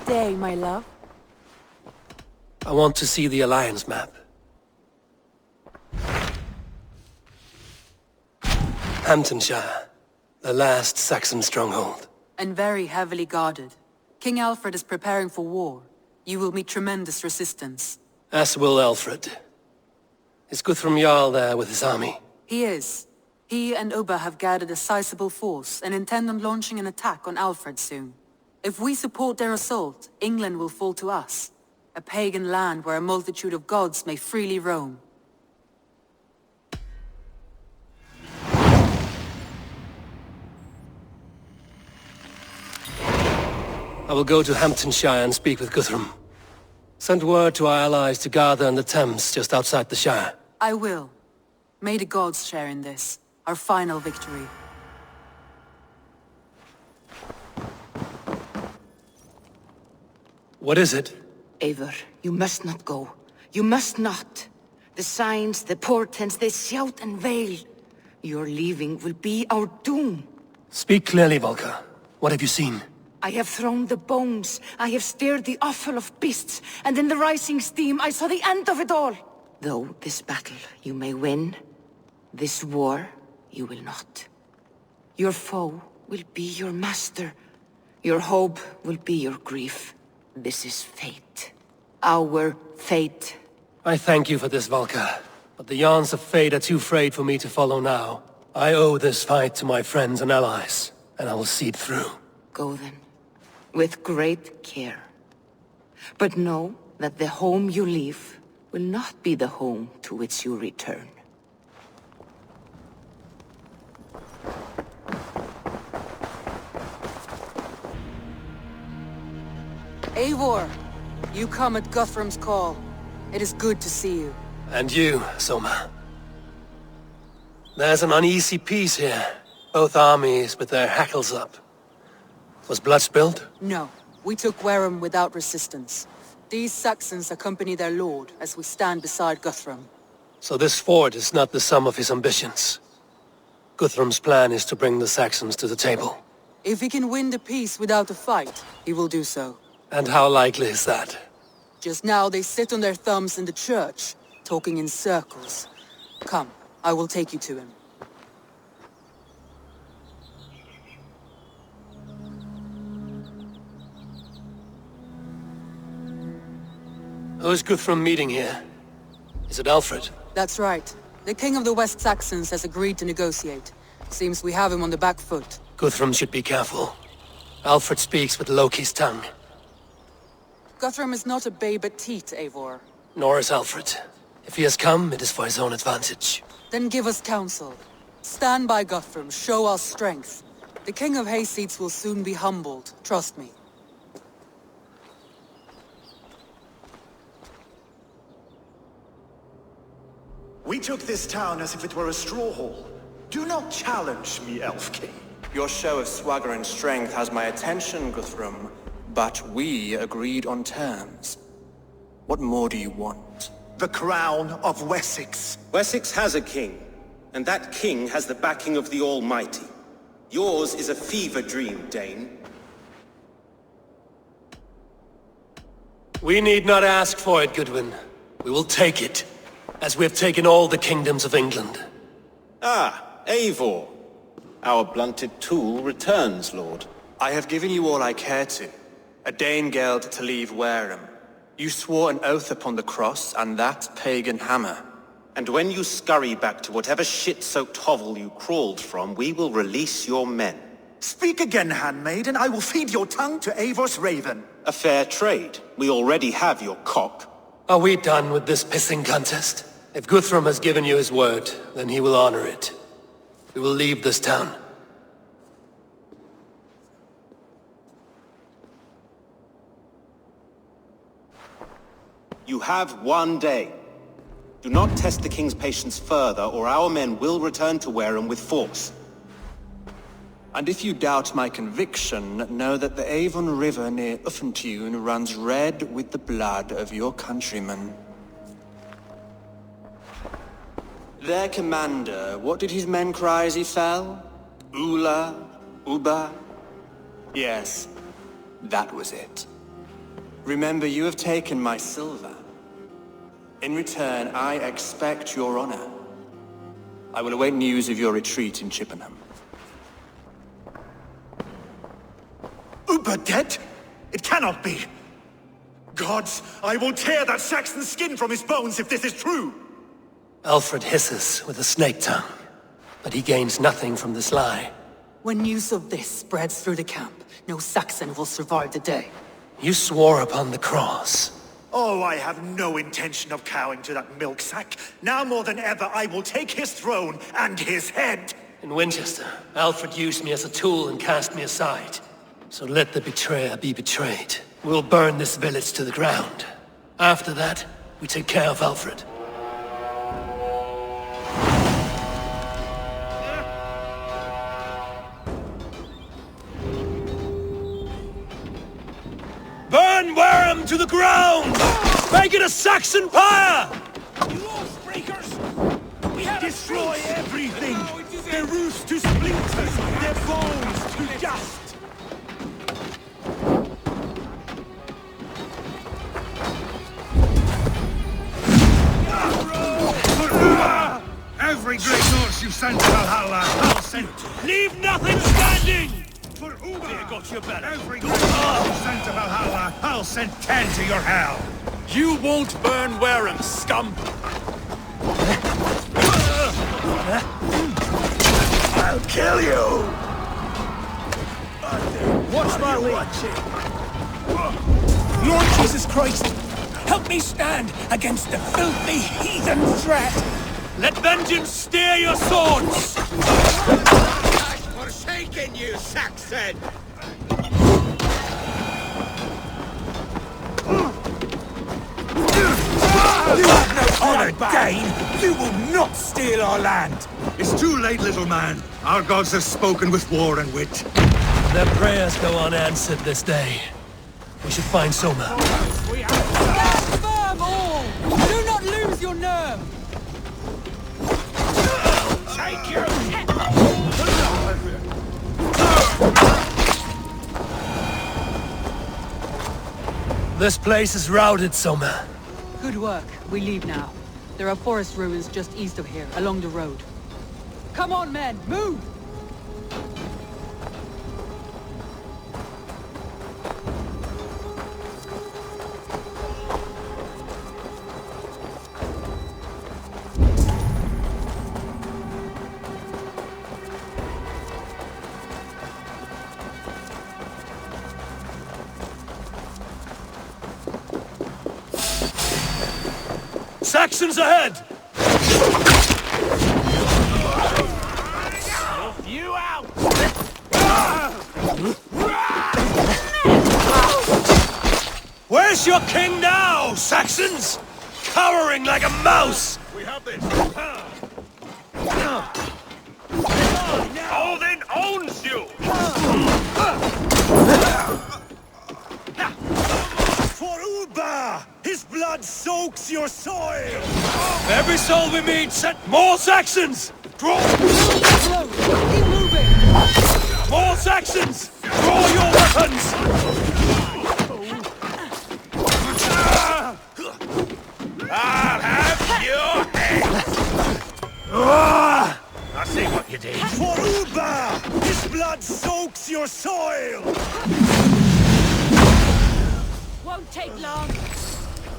day, my love? I want to see the Alliance map. Hamptonshire, the last Saxon stronghold. And very heavily guarded. King Alfred is preparing for war. You will meet tremendous resistance. As will Alfred. Is Guthrum Jarl there with his army? He is. He and Ubba have gathered a sizable force and intend on launching an attack on Alfred soon. If we support their assault, England will fall to us. A pagan land where a multitude of gods may freely roam. I will go to Hamptonshire and speak with Guthrum. Send word to our allies to gather in the Thames just outside the Shire. I will. May the gods share in this, our final victory. What is it? Eivor, you must not go. You must not. The signs, the portents, they shout and wail. Your leaving will be our doom. Speak clearly, Volker. What have you seen? I have thrown the bones. I have stirred the offal of beasts. And in the rising steam, I saw the end of it all. Though this battle you may win, this war you will not. Your foe will be your master. Your hope will be your grief. This is fate. Our fate. I thank you for this, Volker. But the yarns of fate are too frayed for me to follow now. I owe this fight to my friends and allies, and I will see it through. Go then, with great care. But know that the home you leave will not be the home to which you return. Eivor, you come at Guthrum's call. It is good to see you. And you, Soma. There's an uneasy peace here. Both armies with their hackles up. Was blood spilled? No, we took Wareham without resistance. These Saxons accompany their lord as we stand beside Guthrum. So this fort is not the sum of his ambitions. Guthrum's plan is to bring the Saxons to the table. If he can win the peace without a fight, he will do so. And how likely is that? Just now they sit on their thumbs in the church, talking in circles. Come, I will take you to him. Who is Guthrum meeting here? Is it Alfred? That's right. The king of the West Saxons has agreed to negotiate. Seems we have him on the back foot. Guthrum should be careful. Alfred speaks with Loki's tongue. Guthrum is not a babe at teat, Eivor. Nor is Alfred. If he has come, it is for his own advantage. Then give us counsel. Stand by Guthrum, show our strength. The king of Hayseeds will soon be humbled, trust me. We took this town as if it were a straw hall. Do not challenge me, Elf King. Your show of swagger and strength has my attention, Guthrum. But we agreed on terms. What more do you want? The crown of Wessex. Wessex has a king, and that king has the backing of the Almighty. Yours is a fever dream, Dane. We need not ask for it, Goodwin. We will take it, as we have taken all the kingdoms of England. Ah, Eivor. Our blunted tool returns, Lord. I have given you all I care to. A Danegeld to leave Wareham. You swore an oath upon the cross, and that pagan hammer. And when you scurry back to whatever shit-soaked hovel you crawled from, we will release your men. Speak again, handmaid, and I will feed your tongue to Eivor's raven. A fair trade. We already have your cock. Are we done with this pissing contest? If Guthrum has given you his word, then he will honor it. We will leave this town. You have 1 day. Do not test the king's patience further, or our men will return to Wareham with force. And if you doubt my conviction, know that the Avon River near Uffentune runs red with the blood of your countrymen. Their commander, what did his men cry as he fell? Ula? Uba? Yes, that was it. Remember, you have taken my silver. In return, I expect your honor. I will await news of your retreat in Chippenham. Uber dead? It cannot be! Gods, I will tear that Saxon's skin from his bones if this is true! Alfred hisses with a snake tongue, but he gains nothing from this lie. When news of this spreads through the camp, no Saxon will survive the day. You swore upon the cross. Oh, I have no intention of cowing to that milk sack. Now more than ever, I will take his throne and his head! In Winchester, Alfred used me as a tool and cast me aside. So let the betrayer be betrayed. We'll burn this village to the ground. After that, we take care of Alfred. Burn Wareham to the ground! Make it a Saxon pyre! You oathbreakers! Destroy everything! Their roofs to splinters! Their bones to dust! Every great Norse you sent to Valhalla, I'll send to. Leave nothing standing! For Uber got your better. Every great Norse you sent to Valhalla, I'll send 10 to your hell. You won't burn Wareham, scum! I'll kill you! Watch my Lord Jesus Christ, help me stand against the filthy heathen threat! Let vengeance steer your swords! I've forsaken you, Saxon! You have no honor, Dane! You will not steal our land! It's too late, little man. Our gods have spoken with war and wit. Their prayers go unanswered this day. We should find Soma. Stand firm, all! Do not lose your nerve! Take your This place is routed, Soma. Good work. We leave now. There are forest ruins just east of here, along the road. Come on, men! Move! Saxons ahead! You out! Where's your king now, Saxons? Cowering like a mouse! We have this. Odin owns you! For Uba! His blood soaks your soil! Every soul we meet, set more Saxons! Draw! Slow! Keep moving! More Saxons! Draw your weapons! I'll have your head! I see what you did. For Uba! His blood soaks your soil! Won't take long.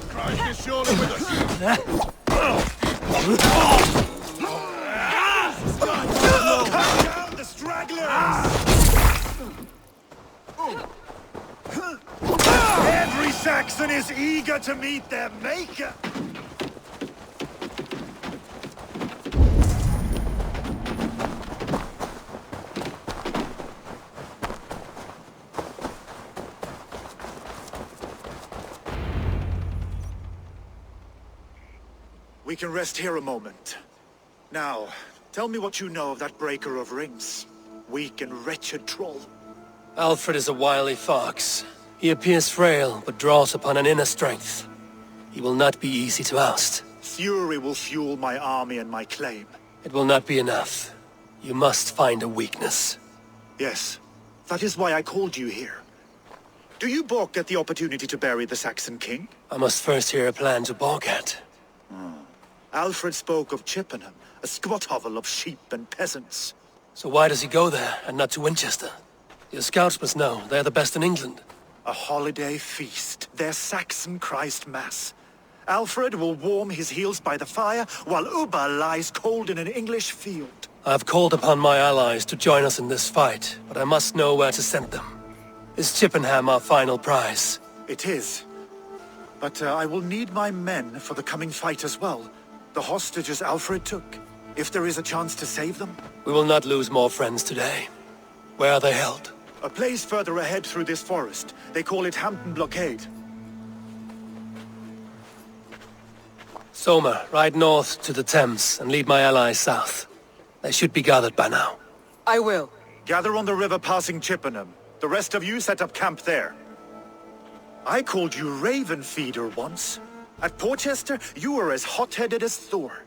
Christ is surely with us. Cut down the stragglers! Every Saxon is eager to meet their maker! We can rest here a moment. Now, tell me what you know of that breaker of rings. Weak and wretched troll. Alfred is a wily fox. He appears frail, but draws upon an inner strength. He will not be easy to oust. Fury will fuel my army and my claim. It will not be enough. You must find a weakness. Yes, that is why I called you here. Do you balk at the opportunity to bury the Saxon king? I must first hear a plan to balk at. Alfred spoke of Chippenham, a squat hovel of sheep and peasants. So why does he go there, and not to Winchester? Your scouts must know, they're the best in England. A holiday feast, their Saxon Christ Mass. Alfred will warm his heels by the fire, while Uba lies cold in an English field. I've called upon my allies to join us in this fight, but I must know where to send them. Is Chippenham our final prize? It is. But I will need my men for the coming fight as well. The hostages Alfred took. If there is a chance to save them. We will not lose more friends today. Where are they held? A place further ahead through this forest. They call it Hampton Blockade. Soma, ride north to the Thames and lead my allies south. They should be gathered by now. I will. Gather on the river passing Chippenham. The rest of you set up camp there. I called you Raven Feeder once. At Porchester, you were as hot-headed as Thor.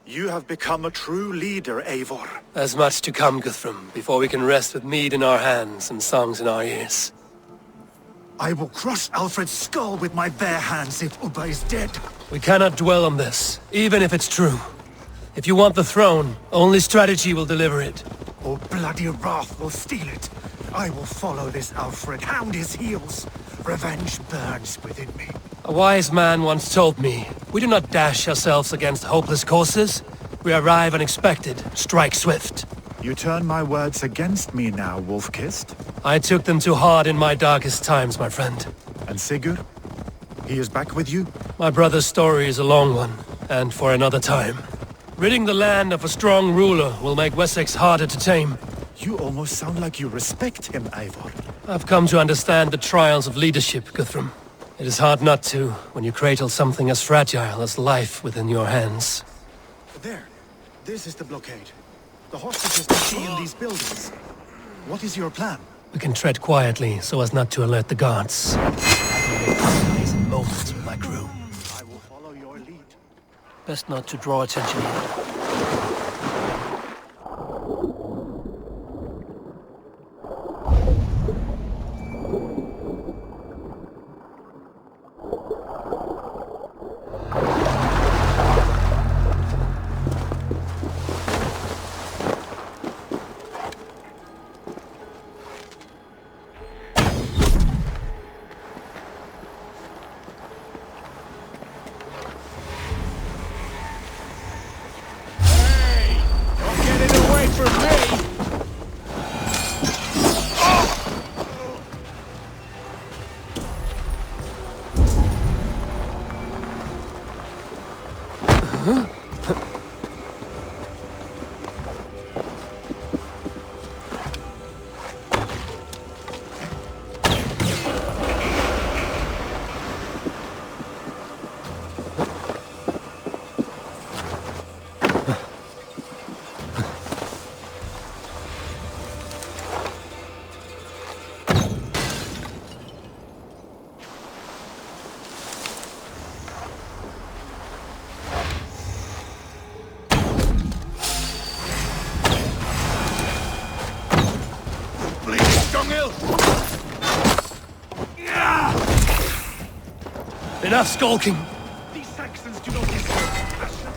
You have become a true leader, Eivor. There's much to come, Guthrum, before we can rest with mead in our hands and songs in our ears. I will crush Alfred's skull with my bare hands if Uba is dead. We cannot dwell on this, even if it's true. If you want the throne, only strategy will deliver it. Or bloody wrath will steal it. I will follow this Alfred, hound his heels. Revenge burns within me. A wise man once told me, we do not dash ourselves against hopeless courses. We arrive unexpected, strike swift. You turn my words against me now, Wolf-Kissed. I took them too hard in my darkest times, my friend. And Sigurd? He is back with you? My brother's story is a long one, and for another time. Ridding the land of a strong ruler will make Wessex harder to tame. You almost sound like you respect him, Eivor. I've come to understand the trials of leadership, Guthrum. It is hard not to, when you cradle something as fragile as life within your hands. There. This is the blockade. The hostages can be in these buildings. What is your plan? We can tread quietly, so as not to alert the guards. I can make amazing moments with my crew. I will follow your lead. Best not to draw attention here. Enough skulking! These Saxons do not deserve compassion.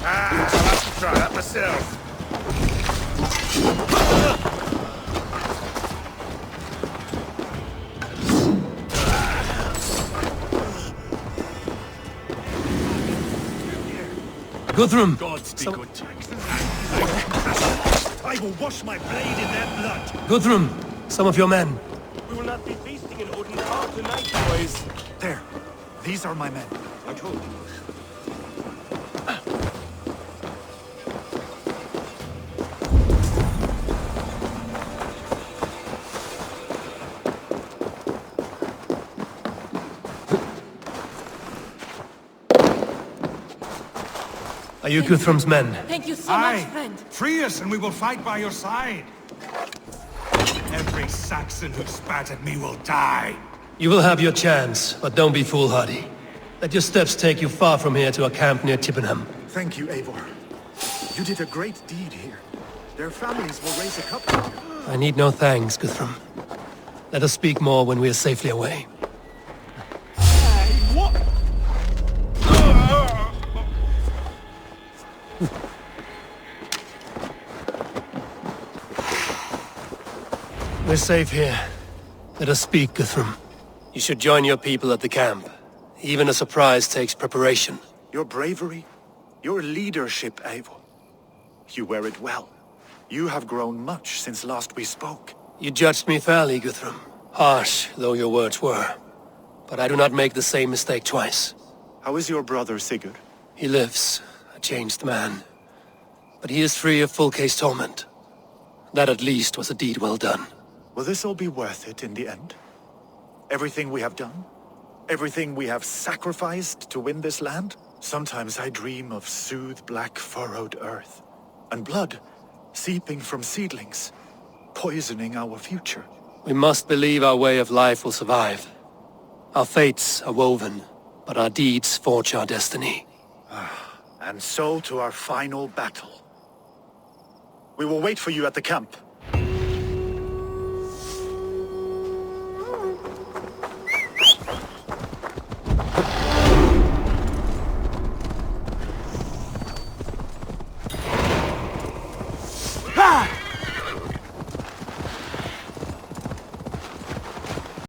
I'll have to try that myself. Guthrum! Gods be good to you. I will wash my blade in their blood. Guthrum! Some of your men. We will not be feasting in Odin's hall tonight, boys. There. These are my men. I told you. Are you Guthrum's men? Thank you so Aye. much, friend. Free us and we will fight by your side. Every Saxon who spat at me will die. You will have your chance, but don't be foolhardy. Let your steps take you far from here to a camp near Chippenham. Thank you, Eivor. You did a great deed here. Their families will raise a cup to you. I need no thanks, Guthrum. Let us speak more when we are safely away. What? We're safe here. Let us speak, Guthrum. You should join your people at the camp. Even a surprise takes preparation. Your bravery, your leadership, Eivor. You wear it well. You have grown much since last we spoke. You judged me fairly, Guthrum. Harsh though your words were. But I do not make the same mistake twice. How is your brother, Sigurd? He lives, a changed man. But he is free of full case torment. That at least was a deed well done. Will this all be worth it in the end? Everything we have done? Everything we have sacrificed to win this land? Sometimes I dream of soothed black furrowed earth, and blood seeping from seedlings, poisoning our future. We must believe our way of life will survive. Our fates are woven, but our deeds forge our destiny. And so to our final battle. We will wait for you at the camp.